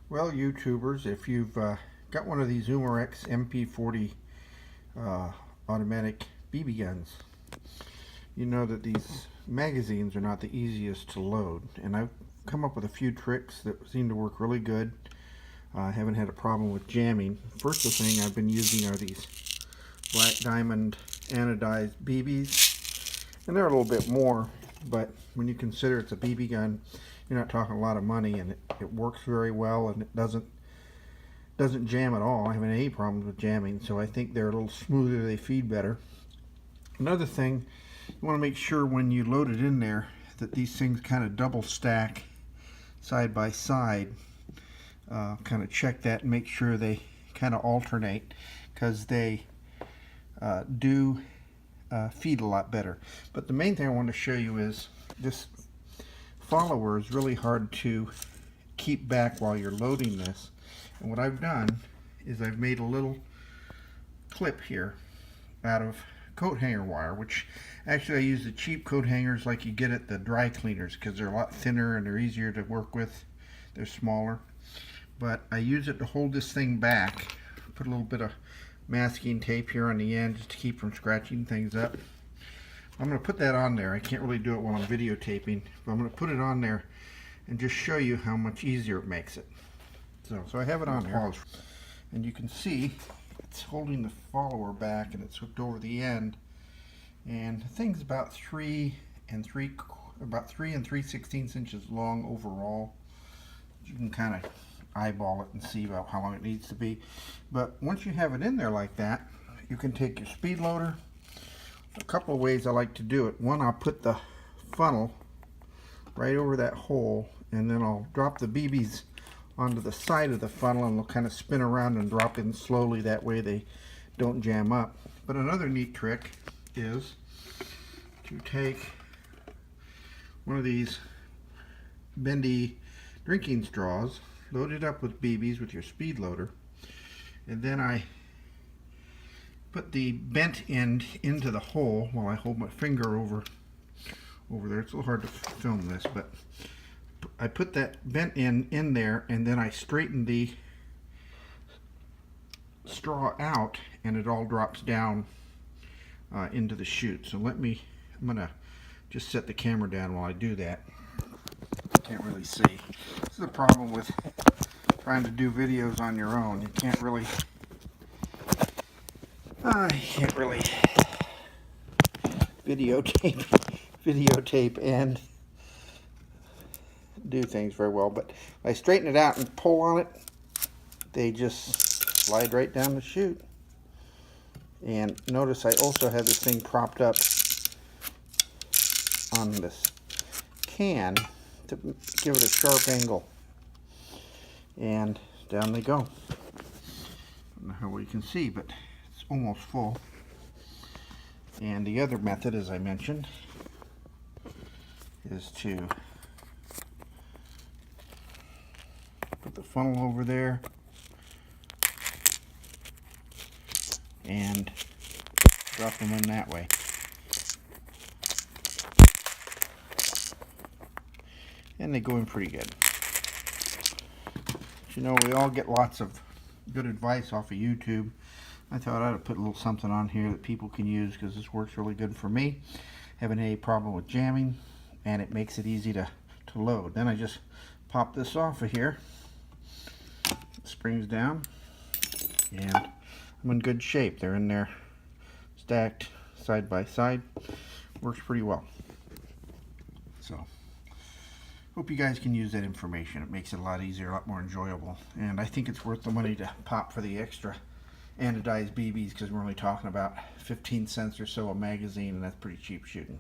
Well, YouTubers, if you've got one of these Umarex MP40 automatic BB guns, you know that these magazines are not the easiest to load. And I've come up with a few tricks that seem to work really good. I haven't had a problem with jamming. First thing I've been using are these black diamond anodized BBs. And they're a little bit more, but when you consider it's a BB gun, you're not talking a lot of money, and it works very well, and it doesn't jam at all. I haven't had any problems with jamming, so I think they're a little smoother, they feed better. Another thing, you want to make sure when you load it in there that these things kind of double stack side by side. Kind of check that and make sure they kind of alternate, because they do feed a lot better. But the main thing I want to show you is this follower is really hard to keep back while you're loading this. And what I've done is I've made a little clip here out of coat hanger wire, which actually I use the cheap coat hangers like you get at the dry cleaners, because they're a lot thinner and they're easier to work with. They're smaller. But I use it to hold this thing back. Put a little bit of masking tape here on the end just to keep from scratching things up. I'm going to put that on there. I can't really do it while I'm videotaping, but I'm going to put it on there and just show you how much easier it makes it. So I have it on there, and you can see it's holding the follower back, and it's hooked over the end. And the thing's about 3 3/16 inches long overall. You can kind of eyeball it and see about how long it needs to be. But once you have it in there like that, you can take your speed loader. A couple of ways I like to do it. One, I'll put the funnel right over that hole, and then I'll drop the BBs onto the side of the funnel, and they'll kind of spin around and drop in slowly. That way they don't jam up. But another neat trick is to take one of these bendy drinking straws, load it up with BBs with your speed loader, and then I put the bent end into the hole while I hold my finger over there. It's a little hard to film this, but I put that bent end in there, and then I straighten the straw out, and it all drops down into the chute. So I'm gonna just set the camera down while I do that. Can't really see. This is the problem with trying to do videos on your own. You can't really videotape and do things very well. But if I straighten it out and pull on it, they just slide right down the chute. And notice I also have this thing propped up on this can to give it a sharp angle, and down they go. I don't know how well you can see, but it's almost full. And the other method, as I mentioned, is to put the funnel over there and drop them in that way. And they go in pretty good. But, you know, we all get lots of good advice off of YouTube. I thought I'd put a little something on here that people can use, because this works really good for me. Haven't any problem with jamming, and it makes it easy to load. Then I just pop this off of here. It springs down, and I'm in good shape. They're in there stacked side by side. Works pretty well. So hope you guys can use that information. It makes it a lot easier, a lot more enjoyable. And I think it's worth the money to pop for the extra anodized BBs, because we're only talking about 15 cents or so a magazine, and that's pretty cheap shooting.